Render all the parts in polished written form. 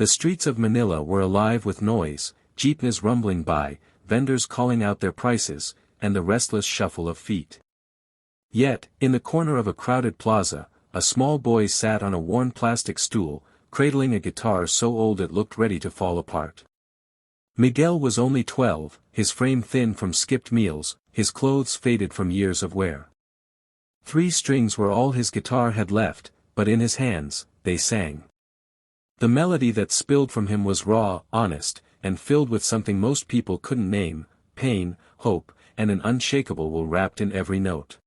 The streets of Manila were alive with noise, jeepneys rumbling by, vendors calling out their prices, and the restless shuffle of feet. Yet, in the corner of a crowded plaza, a small boy sat on a worn plastic stool, cradling a guitar so old it looked ready to fall apart. Miguel was only 12, his frame thin from skipped meals, his clothes faded from years of wear. 3 strings were all his guitar had left, but in his hands, they sang. The melody that spilled from him was raw, honest, and filled with something most people couldn't name: pain, hope, and an unshakable will wrapped in every note.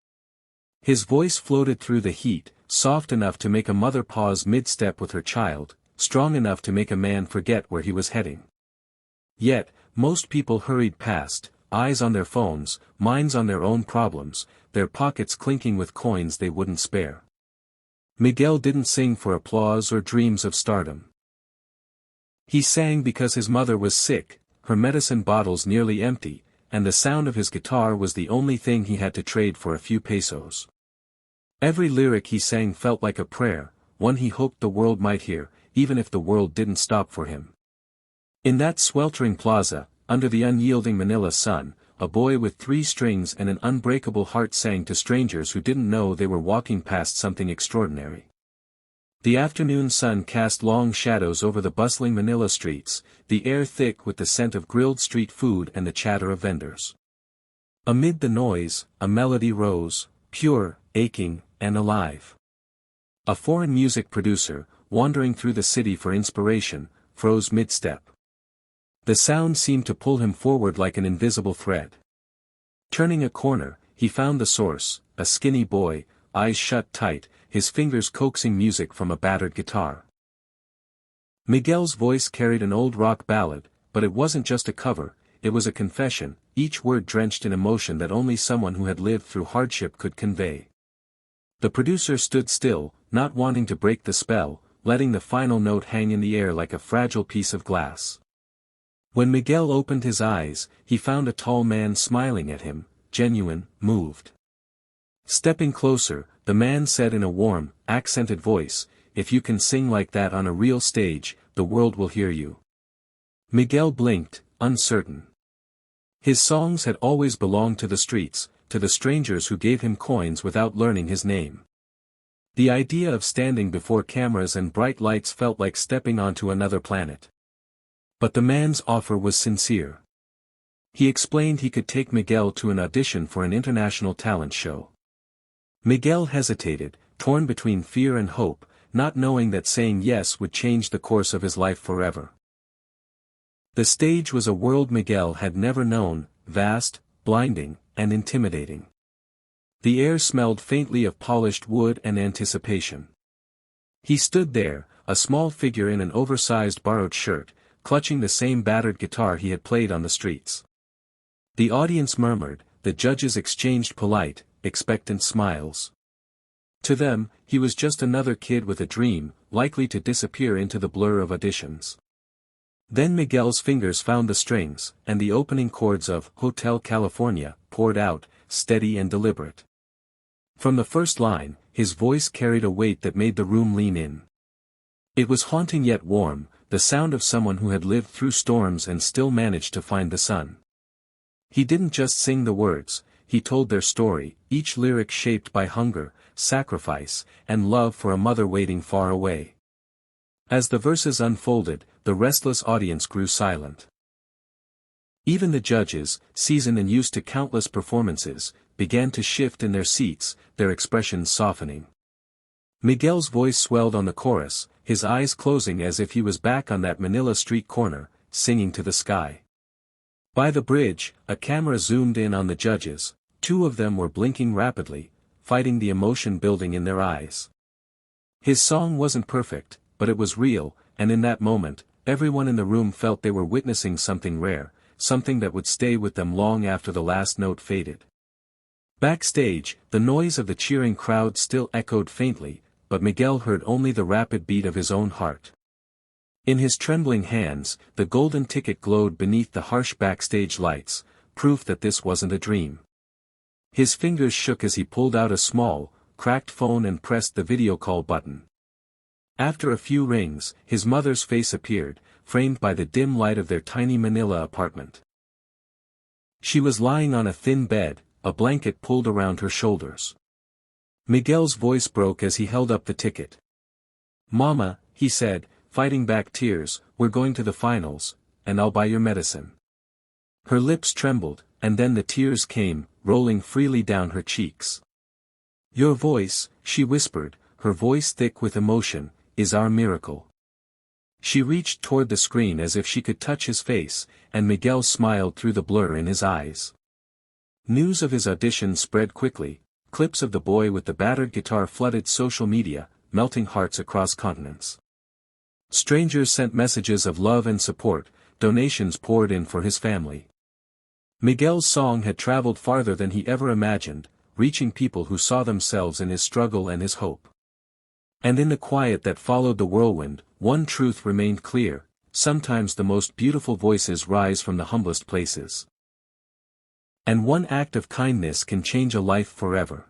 His voice floated through the heat, soft enough to make a mother pause mid-step with her child, strong enough to make a man forget where he was heading. Yet, most people hurried past, eyes on their phones, minds on their own problems, their pockets clinking with coins they wouldn't spare. Miguel didn't sing for applause or dreams of stardom. He sang because his mother was sick, her medicine bottles nearly empty, and the sound of his guitar was the only thing he had to trade for a few pesos. Every lyric he sang felt like a prayer, one he hoped the world might hear, even if the world didn't stop for him. In that sweltering plaza, under the unyielding Manila sun, a boy with 3 strings and an unbreakable heart sang to strangers who didn't know they were walking past something extraordinary. The afternoon sun cast long shadows over the bustling Manila streets, the air thick with the scent of grilled street food and the chatter of vendors. Amid the noise, a melody rose, pure, aching, and alive. A foreign music producer, wandering through the city for inspiration, froze mid-step. The sound seemed to pull him forward like an invisible thread. Turning a corner, he found the source, a skinny boy, eyes shut tight, his fingers coaxing music from a battered guitar. Miguel's voice carried an old rock ballad, but it wasn't just a cover, it was a confession, each word drenched in emotion that only someone who had lived through hardship could convey. The producer stood still, not wanting to break the spell, letting the final note hang in the air like a fragile piece of glass. When Miguel opened his eyes, he found a tall man smiling at him, genuine, moved. Stepping closer, the man said in a warm, accented voice, "If you can sing like that on a real stage, the world will hear you." Miguel blinked, uncertain. His songs had always belonged to the streets, to the strangers who gave him coins without learning his name. The idea of standing before cameras and bright lights felt like stepping onto another planet. But the man's offer was sincere. He explained he could take Miguel to an audition for an international talent show. Miguel hesitated, torn between fear and hope, not knowing that saying yes would change the course of his life forever. The stage was a world Miguel had never known, vast, blinding, and intimidating. The air smelled faintly of polished wood and anticipation. He stood there, a small figure in an oversized borrowed shirt, clutching the same battered guitar he had played on the streets. The audience murmured, the judges exchanged polite, expectant smiles. To them, he was just another kid with a dream, likely to disappear into the blur of auditions. Then Miguel's fingers found the strings, and the opening chords of Hotel California poured out, steady and deliberate. From the first line, his voice carried a weight that made the room lean in. It was haunting yet warm, the sound of someone who had lived through storms and still managed to find the sun. He didn't just sing the words, he told their story, each lyric shaped by hunger, sacrifice, and love for a mother waiting far away. As the verses unfolded, the restless audience grew silent. Even the judges, seasoned and used to countless performances, began to shift in their seats, their expressions softening. Miguel's voice swelled on the chorus, his eyes closing as if he was back on that Manila street corner, singing to the sky. By the bridge, a camera zoomed in on the judges, 2 of them were blinking rapidly, fighting the emotion building in their eyes. His song wasn't perfect, but it was real, and in that moment, everyone in the room felt they were witnessing something rare, something that would stay with them long after the last note faded. Backstage, the noise of the cheering crowd still echoed faintly, but Miguel heard only the rapid beat of his own heart. In his trembling hands, the golden ticket glowed beneath the harsh backstage lights, proof that this wasn't a dream. His fingers shook as he pulled out a small, cracked phone and pressed the video call button. After a few rings, his mother's face appeared, framed by the dim light of their tiny Manila apartment. She was lying on a thin bed, a blanket pulled around her shoulders. Miguel's voice broke as he held up the ticket. "Mama," he said, fighting back tears, "we're going to the finals, and I'll buy your medicine." Her lips trembled, and then the tears came, rolling freely down her cheeks. "Your voice," she whispered, her voice thick with emotion, "is our miracle." She reached toward the screen as if she could touch his face, and Miguel smiled through the blur in his eyes. News of his audition spread quickly, clips of the boy with the battered guitar flooded social media, melting hearts across continents. Strangers sent messages of love and support, donations poured in for his family. Miguel's song had traveled farther than he ever imagined, reaching people who saw themselves in his struggle and his hope. And in the quiet that followed the whirlwind, one truth remained clear: sometimes the most beautiful voices rise from the humblest places. And one act of kindness can change a life forever.